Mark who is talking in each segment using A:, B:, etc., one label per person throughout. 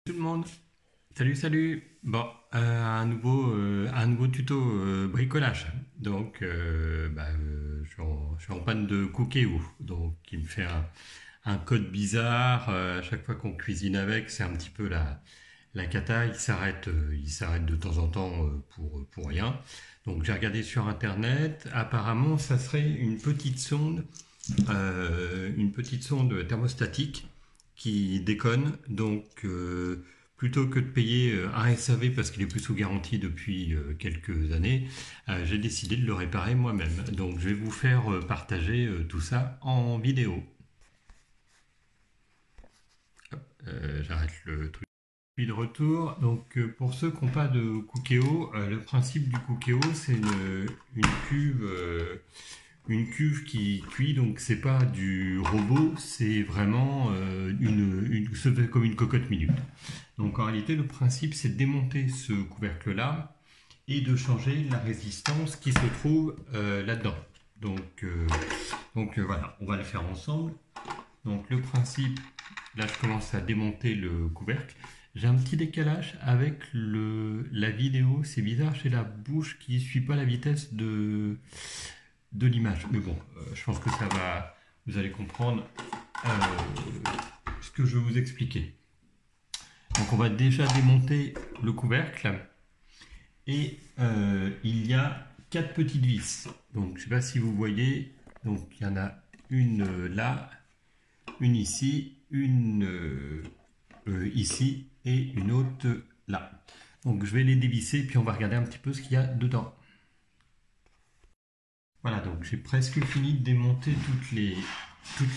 A: Tout le monde, salut. Bon, un nouveau tuto bricolage. Donc, je suis en panne de Cookéo. Donc, il me fait un code bizarre. À chaque fois qu'on cuisine avec, c'est un petit peu la cata. Il s'arrête de temps en temps pour rien. Donc, j'ai regardé sur Internet. Apparemment, ça serait une petite sonde thermostatique qui déconne. Donc, plutôt que de payer un SAV parce qu'il est plus sous garantie depuis quelques années, j'ai décidé de le réparer moi-même. Donc, je vais vous faire partager tout ça en vidéo. J'arrête le truc. Puis de retour, donc pour ceux qui n'ont pas de Cookéo, le principe du Cookéo, c'est une cuve une cuve qui cuit, donc c'est pas du robot, c'est vraiment se fait comme une cocotte minute. Donc en réalité, le principe, c'est de démonter ce couvercle-là et de changer la résistance qui se trouve là-dedans. Donc, voilà, on va le faire ensemble. Donc le principe, là je commence à démonter le couvercle. J'ai un petit décalage avec la vidéo, c'est bizarre, j'ai la bouche qui ne suit pas la vitesse de l'image. Mais bon, je pense que ça va, vous allez comprendre euh, ce que je vais vous expliquer. Donc on va déjà démonter le couvercle et il y a quatre petites vis. Donc je ne sais pas si vous voyez, donc il y en a une là, une ici, une ici et une autre là. Donc je vais les dévisser puis on va regarder un petit peu ce qu'il y a dedans. Voilà, donc j'ai presque fini de démonter toutes les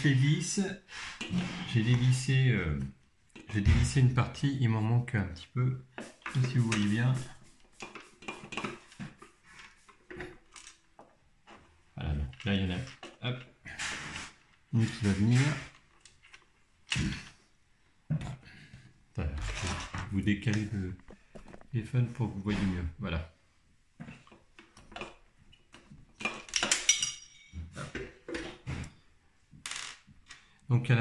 A: vis. J'ai dévissé, euh, j'ai dévissé une partie, il m'en manque un petit peu. Je sais pas si vous voyez bien. Voilà, donc là il y en a une qui va venir. Voilà, je vais vous décaler le téléphone pour que vous voyez mieux. Voilà. Donc il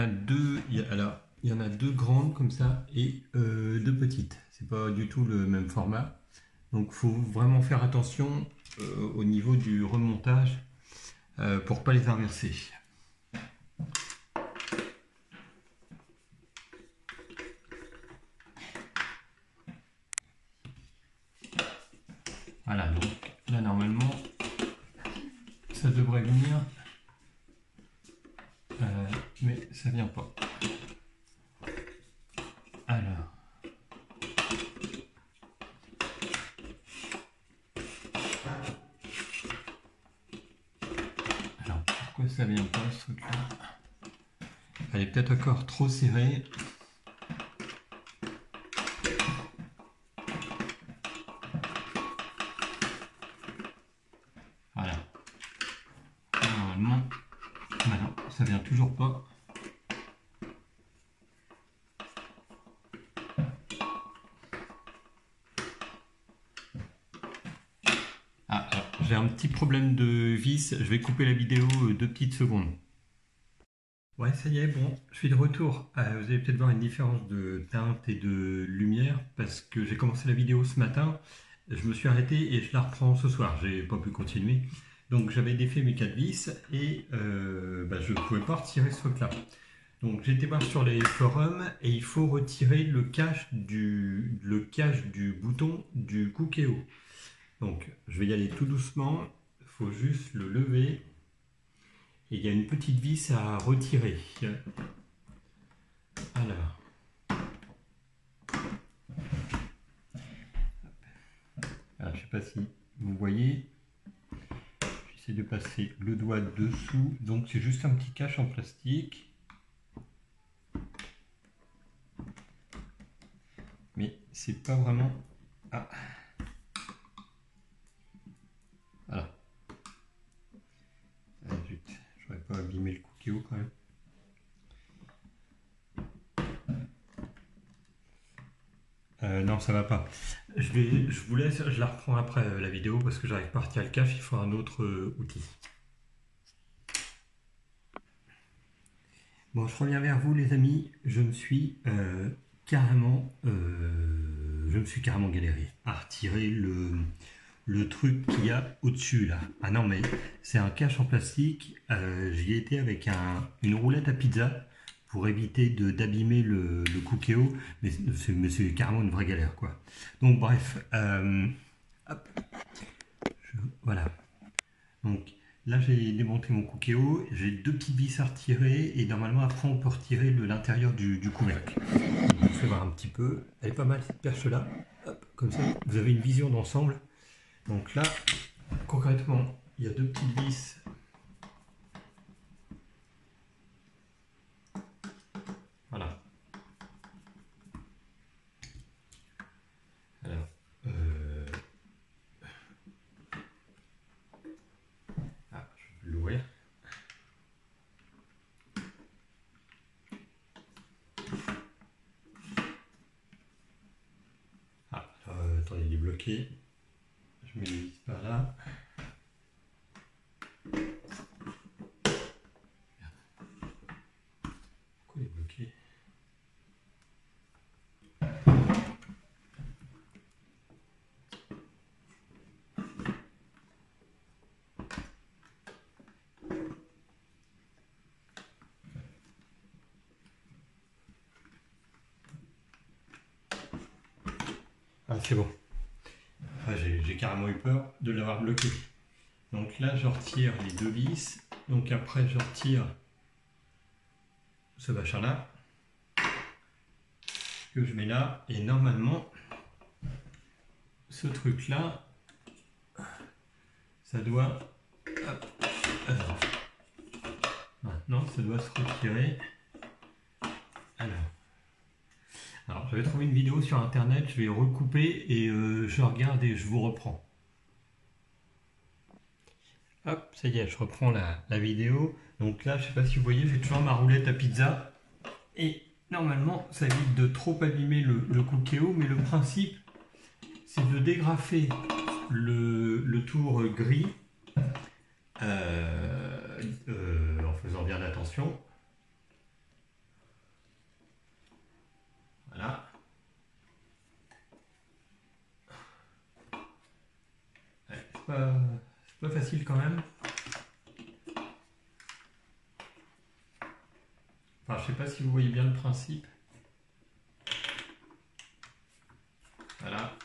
A: y en a deux grandes comme ça et deux petites. C'est pas du tout le même format. Donc il faut vraiment faire attention au niveau du remontage pour pas les inverser. Voilà, donc là normalement ça devrait venir, mais ça vient pas. Alors, pourquoi ça vient pas ce truc là? Elle est peut-être encore trop serrée. Voilà. Normalement, non, ça vient toujours pas. Ah, alors, j'ai un petit problème de vis. Je vais couper la vidéo 2 petites secondes. Ouais, ça y est, bon, je suis de retour. Vous allez peut-être voir une différence de teinte et de lumière parce que j'ai commencé la vidéo ce matin, je me suis arrêté et je la reprends ce soir. J'ai pas pu continuer. Donc j'avais défait mes 4 vis et je ne pouvais pas retirer ce truc-là. Donc j'ai été voir sur les forums et il faut retirer le cache du bouton du Cookéo. Donc je vais y aller tout doucement, il faut juste le lever. Et il y a une petite vis à retirer. Alors, je ne sais pas si vous voyez, j'essaie de passer le doigt dessous. Donc c'est juste un petit cache en plastique. Mais c'est pas vraiment... Ah. Voilà. Ah, zut, j'aurais pas abîmé le Cookéo quand même. Non, ça va pas. Je vous laisse, je la reprends après la vidéo parce que j'arrive pas à retirer le cache, il faut un autre outil. Bon, je reviens vers vous les amis, je me suis carrément, je me suis carrément galéré à retirer le truc qu'il y a au-dessus là. Ah non mais c'est un cache en plastique. J'y ai été avec une roulette à pizza pour éviter d'abîmer le Cookéo, mais c'est carrément une vraie galère quoi. Donc bref, hop, voilà. Donc là j'ai démonté mon Cookéo, j'ai deux petites vis à retirer et normalement après on peut retirer l'intérieur du couvercle. Donc, je vous fais voir un petit peu. Elle est pas mal cette perche là. Hop, comme ça vous avez une vision d'ensemble. Donc là, concrètement, il y a deux petites vis. Voilà. Alors, je vais l'ouvrir. Attendez, il est bloqué. Je mets les vis par là. Pourquoi il est bloqué? Ah, c'est bon. Ah, j'ai carrément eu peur de l'avoir bloqué. Donc là, je retire les deux vis. Donc après, je retire ce machin-là que je mets là. Et normalement, ce truc-là, ça doit... Hop, maintenant, ça doit se retirer. Alors, j'avais trouvé une vidéo sur internet, je vais recouper et je regarde et je vous reprends. Hop, ça y est, je reprends la vidéo. Donc là, je sais pas si vous voyez, j'ai toujours ma roulette à pizza. Et normalement, ça évite de trop abîmer le Cookéo, mais le principe, c'est de dégrafer le tour gris en faisant bien attention. Voilà. Ouais, c'est pas facile quand même. Enfin, je sais pas si vous voyez bien le principe. Voilà.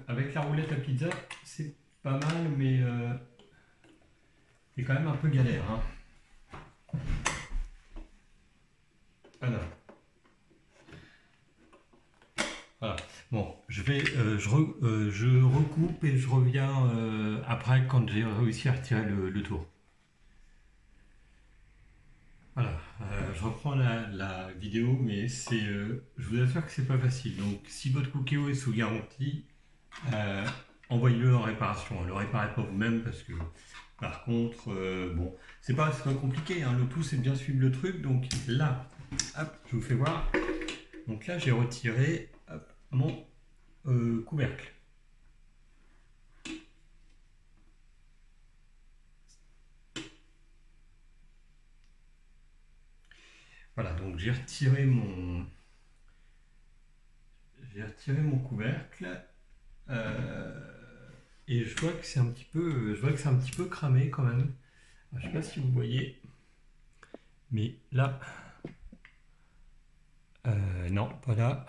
A: Avec la roulette à pizza, c'est pas mal, mais c'est quand même un peu galère. Hein. Alors. Voilà. Bon, je recoupe et je reviens après quand j'ai réussi à retirer le tour. Voilà, je reprends la vidéo, mais je vous assure que c'est pas facile. Donc, si votre Cookéo est sous garantie, envoyez-le en réparation. Ne le réparez pas vous-même parce que, par contre, bon, c'est pas compliqué. Hein. Le tout, c'est de bien suivre le truc. Donc là, hop, je vous fais voir. Donc là, j'ai retiré hop, mon couvercle. Voilà, donc j'ai retiré mon couvercle et je vois que c'est un petit peu cramé quand même. Alors, je sais pas si vous voyez, mais là, non, pas là.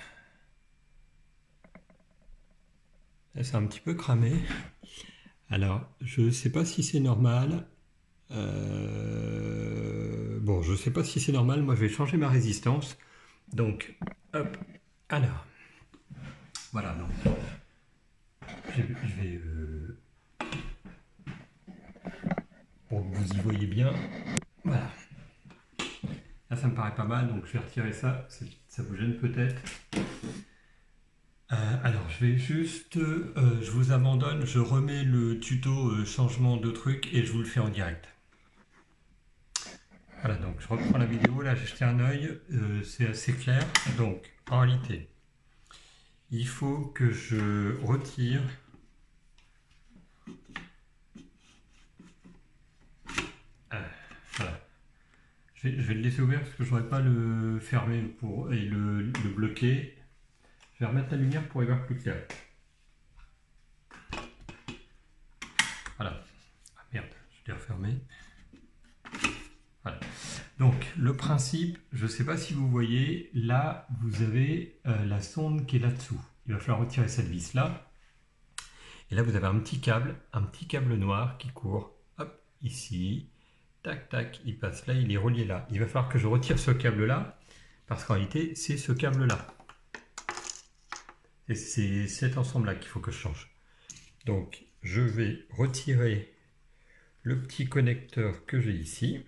A: Là, c'est un petit peu cramé. Alors, je sais pas si c'est normal. Bon, je sais pas si c'est normal. Moi, je vais changer ma résistance. Donc, hop. Alors, voilà. Donc, je vais pour que vous y voyez bien. Voilà. Là, ça me paraît pas mal, donc je vais retirer ça. Ça vous gêne peut-être. Alors, je vais juste, je vous abandonne, je remets le tuto changement de truc et je vous le fais en direct. Voilà, donc je reprends la vidéo, là j'ai jeté un œil, c'est assez clair. Donc, en réalité, il faut que je retire Je vais le laisser ouvert parce que je n'aurais pas le fermer et le bloquer. Je vais remettre la lumière pour y voir plus clair. Voilà. Ah merde, je l'ai refermé. Voilà. Donc le principe, je ne sais pas si vous voyez, là vous avez la sonde qui est là-dessous. Il va falloir retirer cette vis là. Et là vous avez un petit câble noir qui court, hop, ici, tac tac, il passe là, il est relié là. Il va falloir que je retire ce câble là, parce qu'en réalité c'est ce câble là. Et c'est cet ensemble là qu'il faut que je change. Donc je vais retirer le petit connecteur que j'ai ici.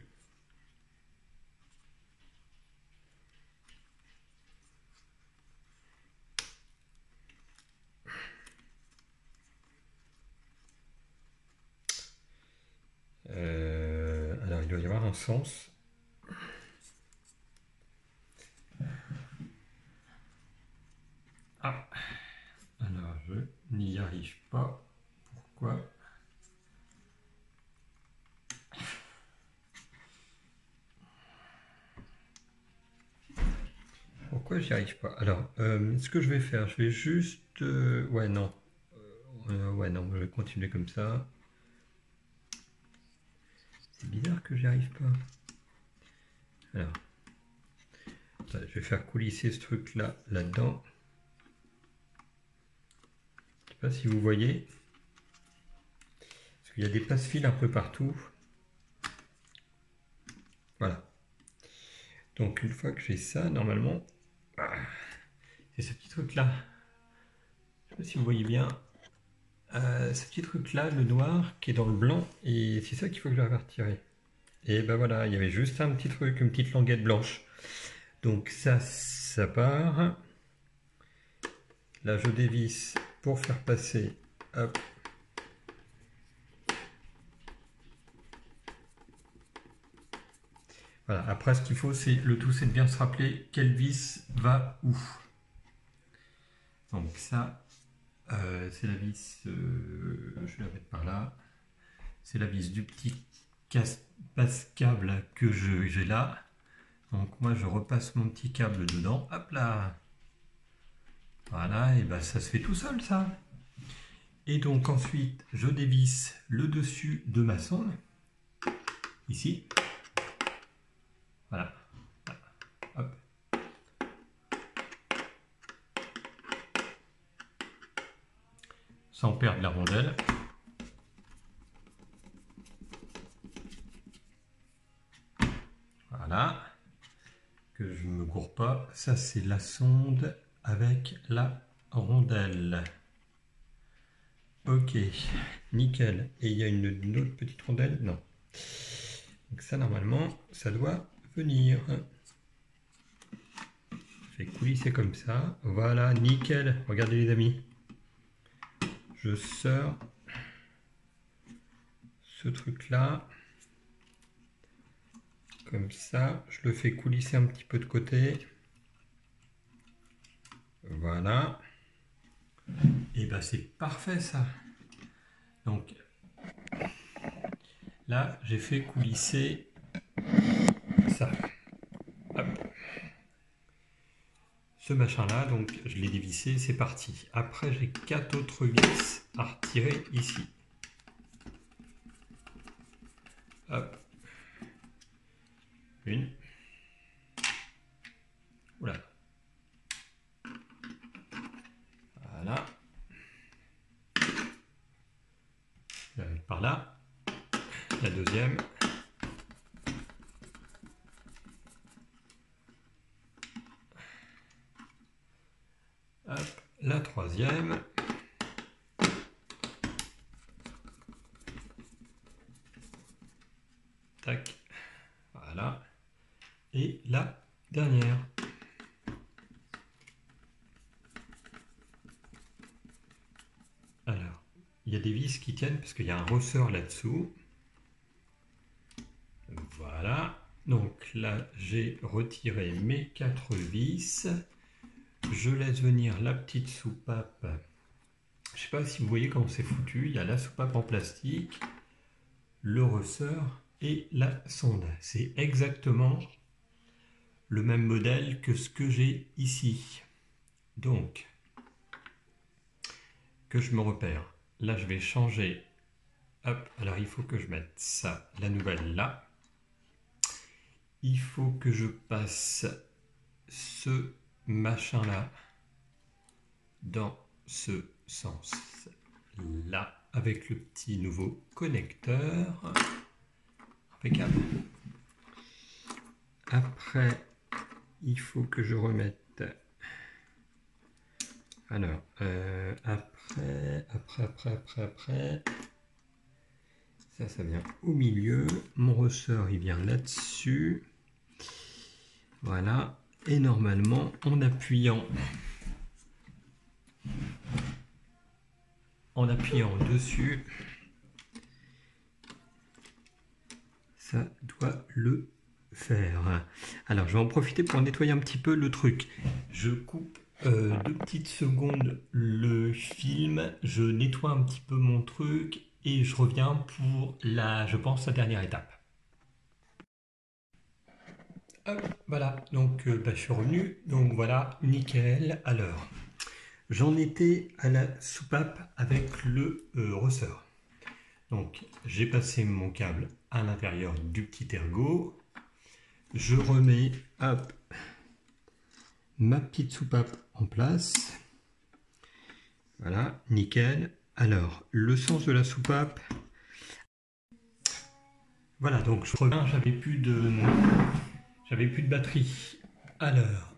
A: Alors il doit y avoir un sens. Ah, alors je n'y arrive pas. Pourquoi? Pourquoi j'y arrive pas? Alors, ce que je vais faire, je vais juste... ouais, non. Ouais, non, je vais continuer comme ça. C'est bizarre que j'y arrive pas. Alors, je vais faire coulisser ce truc-là, là-dedans. Je sais pas si vous voyez. Parce qu'il y a des passe-fils un peu partout. Voilà. Donc, une fois que j'ai ça, normalement... c'est ce petit truc-là. Je sais pas si vous voyez bien. Ce petit truc-là, le noir, qui est dans le blanc, et c'est ça qu'il faut que j'arrive à retirer. Et ben voilà, il y avait juste un petit truc, une petite languette blanche. Donc ça part. Là, je dévisse pour faire passer. Hop. Voilà. Après, ce qu'il faut, c'est le tout, c'est de bien se rappeler quelle vis va où. Donc ça, c'est la vis. Je vais la mettre par là. C'est la vis du petit passe-câble que j'ai là. Donc moi, je repasse mon petit câble dedans. Hop là. Voilà, et ben ça se fait tout seul, ça. Et donc ensuite, je dévisse le dessus de ma sonde, ici. Voilà. Hop. Sans perdre la rondelle. Voilà. Que je ne me gourre pas. Ça, c'est la sonde avec la rondelle. Ok, nickel. Et il y a une autre petite rondelle? Non. Donc ça, normalement, ça doit venir. Je fais coulisser comme ça. Voilà, nickel. Regardez les amis. Je sors ce truc-là. Comme ça, je le fais coulisser un petit peu de côté. Voilà. Et ben c'est parfait ça. Donc là, j'ai fait coulisser ça. Hop. Ce machin-là, donc je l'ai dévissé, c'est parti. Après, j'ai 4 autres vis à retirer ici. Hop. Une. Oula. Voilà. Je vais la mettre par là. La deuxième. Hop. La troisième. Tac. Voilà. Et la dernière. Alors, il y a des vis qui tiennent parce qu'il y a un ressort là-dessous. Voilà. Donc là, j'ai retiré mes 4 vis. Je laisse venir la petite soupape. Je ne sais pas si vous voyez comment c'est foutu. Il y a la soupape en plastique, le ressort et la sonde. C'est exactement le même modèle que ce que j'ai ici. Donc, que je me repère. Là, je vais changer. Hop, alors il faut que je mette ça, la nouvelle là. Il faut que je passe ce machin-là dans ce sens-là, avec le petit nouveau connecteur. Impeccable. Après, il faut que je remette... Alors, après... Ça vient au milieu. Mon ressort, il vient là-dessus. Voilà. Et normalement, en appuyant dessus, ça doit le faire. Alors, je vais en profiter pour nettoyer un petit peu le truc. Je coupe 2 petites secondes le film, je nettoie un petit peu mon truc et je reviens pour je pense, la dernière étape. Hop, voilà, donc je suis revenu, donc voilà, nickel. Alors, j'en étais à la soupape avec le ressort. Donc, j'ai passé mon câble à l'intérieur du petit ergot. Je remets, hop, ma petite soupape en place. Voilà, nickel. Alors, le sens de la soupape. Voilà, donc je reviens, j'avais plus de batterie. Alors,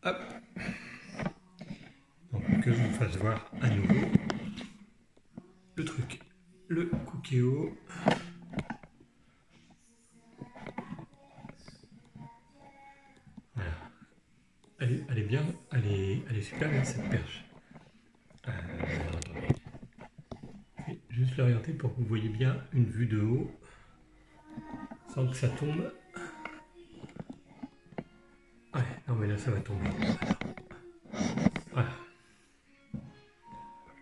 A: hop. Donc, que je vous fasse voir à nouveau le truc. Le Cookéo. Voilà. Elle est bien, elle est super bien cette perche. Attendez. Je vais juste l'orienter pour que vous voyez bien une vue de haut sans que ça tombe. Ouais, non mais là ça va tomber. Voilà.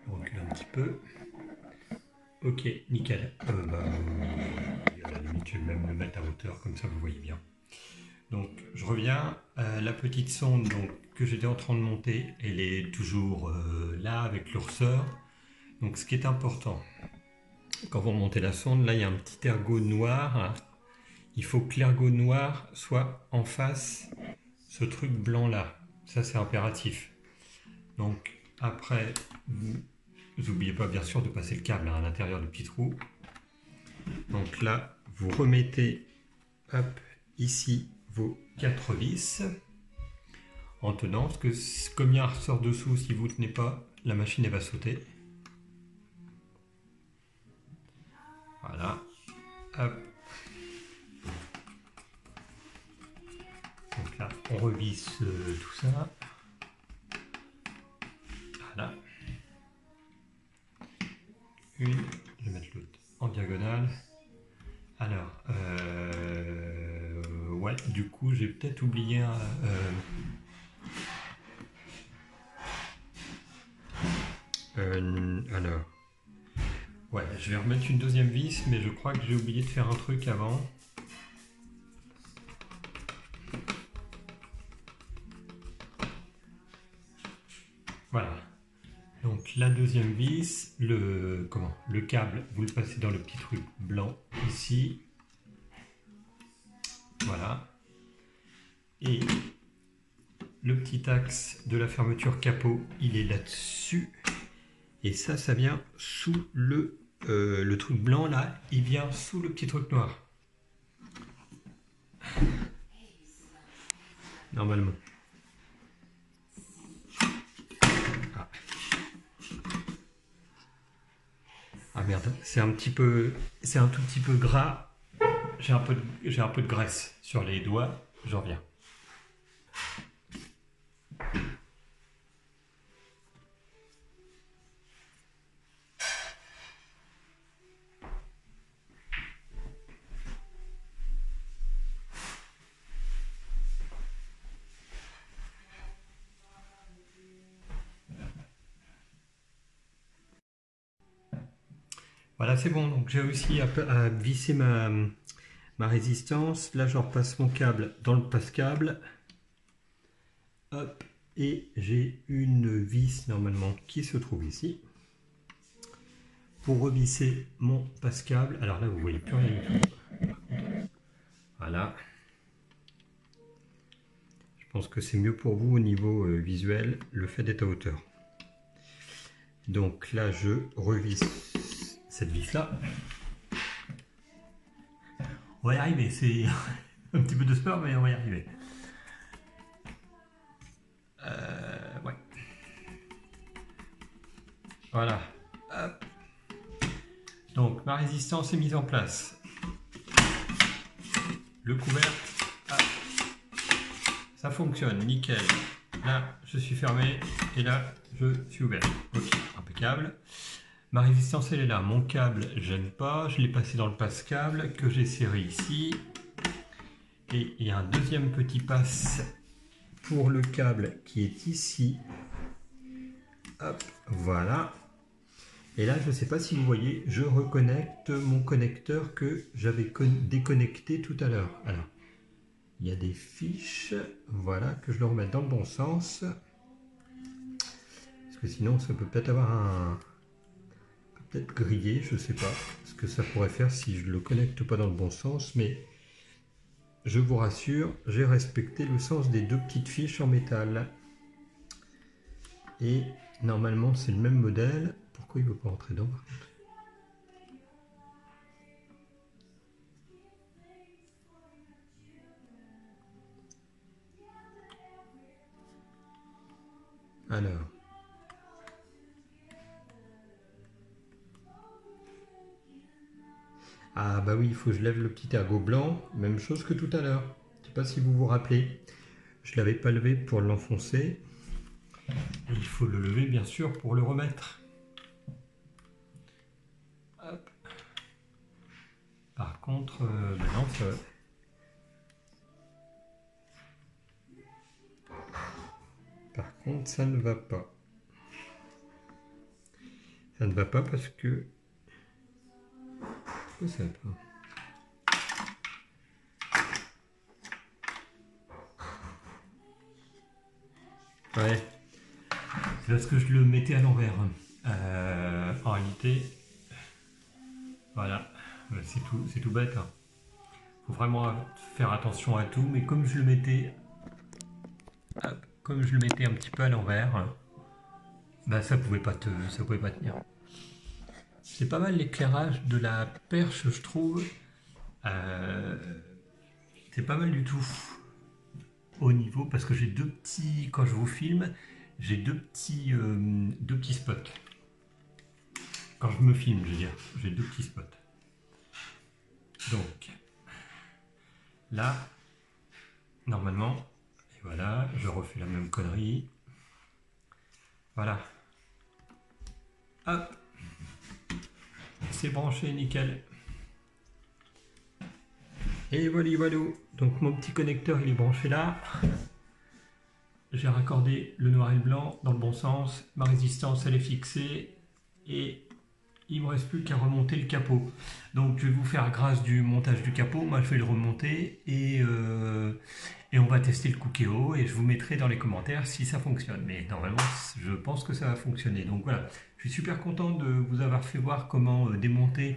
A: Je recule un petit peu. Ok, nickel. À la limite, je vais même le mettre à hauteur, comme ça vous voyez bien. Donc, je reviens. La petite sonde donc, que j'étais en train de monter, elle est toujours là avec le ressort. Donc, ce qui est important, quand vous remontez la sonde, là, il y a un petit ergot noir. Il faut que l'ergot noir soit en face ce truc blanc là. Ça, c'est impératif. Donc, après, vous n'oubliez pas, bien sûr, de passer le câble à l'intérieur du petit trou. Donc là, vous remettez hop, ici vos 4 vis en tenant, parce que comme il y a un ressort dessous, si vous ne tenez pas, la machine elle va sauter. Voilà. Hop. Donc là, on revisse tout ça. Voilà. Une, je vais mettre l'autre en diagonale. Alors, ouais, du coup, j'ai peut-être oublié un... alors, ouais, je vais remettre une deuxième vis, mais je crois que j'ai oublié de faire un truc avant. Voilà. Donc la deuxième vis, le câble, vous le passez dans le petit truc blanc ici. Voilà. Et le petit axe de la fermeture capot, il est là-dessus. Et ça vient sous le truc blanc là, il vient sous le petit truc noir. Normalement. Ah merde, c'est un tout petit peu gras. J'ai un peu de graisse sur les doigts. J'en reviens. Voilà. Voilà, c'est bon. Donc j'ai réussi à visser ma résistance. Là, je repasse mon câble dans le passe-câble. Hop. Et j'ai une vis normalement qui se trouve ici. Pour revisser mon passe-câble. Alors là, vous voyez plus rien du tout. Voilà. Je pense que c'est mieux pour vous au niveau visuel, le fait d'être à hauteur. Donc là, je revisse cette vis-là. On va y arriver, c'est un petit peu de sport, mais on va y arriver. Ouais. Voilà. Hop. Donc ma résistance est mise en place. Le couvercle, hop. Ça fonctionne, nickel. Là, je suis fermé et là, je suis ouvert. Ok, impeccable. Ma résistance, elle est là. Mon câble, j'aime pas. Je l'ai passé dans le passe-câble que j'ai serré ici. Et il y a un deuxième petit passe pour le câble qui est ici. Hop, voilà. Et là, je ne sais pas si vous voyez, je reconnecte mon connecteur que j'avais déconnecté tout à l'heure. Alors, il y a des fiches, voilà, que je le remette dans le bon sens. Parce que sinon, ça peut peut-être avoir un... peut-être grillé, je ne sais pas ce que ça pourrait faire si je ne le connecte pas dans le bon sens. Mais je vous rassure, j'ai respecté le sens des deux petites fiches en métal. Et normalement, c'est le même modèle. Pourquoi il ne veut pas rentrer dedans par contre? Alors. Ah bah oui, il faut que je lève le petit ergot blanc. Même chose que tout à l'heure. Je ne sais pas si vous vous rappelez. Je ne l'avais pas levé pour l'enfoncer. Il faut le lever bien sûr pour le remettre. Hop. Par contre, non, ça... Par contre, ça ne va pas. Ça ne va pas parce que... Pourquoi ça va pas? Ouais. C'est parce que je le mettais à l'envers. En réalité, voilà, c'est tout bête. Faut vraiment faire attention à tout, mais comme je le mettais, hop, comme je le mettais un petit peu à l'envers, bah ça pouvait pas tenir. C'est pas mal l'éclairage de la perche, je trouve. C'est pas mal du tout au niveau, parce que j'ai deux petits, quand je vous filme, j'ai deux petits spots. Quand je me filme, je veux dire, j'ai deux petits spots. Donc, là, normalement, et voilà, je refais la même connerie. Voilà. Hop. C'est branché, nickel. Et voilà, voilà. Donc mon petit connecteur, il est branché là. J'ai raccordé le noir et le blanc dans le bon sens. Ma résistance, elle est fixée. Et il ne me reste plus qu'à remonter le capot. Donc je vais vous faire grâce du montage du capot. Moi, je vais le remonter et on va tester le Cookéo. Et je vous mettrai dans les commentaires si ça fonctionne. Mais normalement, je pense que ça va fonctionner. Donc voilà, je suis super content de vous avoir fait voir comment démonter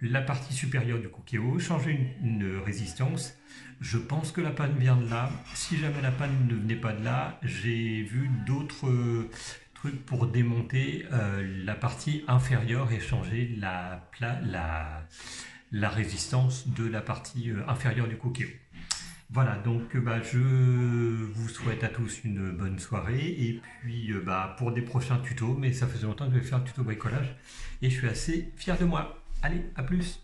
A: la partie supérieure du Cookéo, changer une résistance. Je pense que la panne vient de là. Si jamais la panne ne venait pas de là, j'ai vu d'autres trucs pour démonter la partie inférieure et changer la résistance de la partie inférieure du Cookéo. Voilà, donc je vous souhaite à tous une bonne soirée et puis pour des prochains tutos, mais ça faisait longtemps que je vais faire un tuto bricolage et je suis assez fier de moi. Allez, à plus!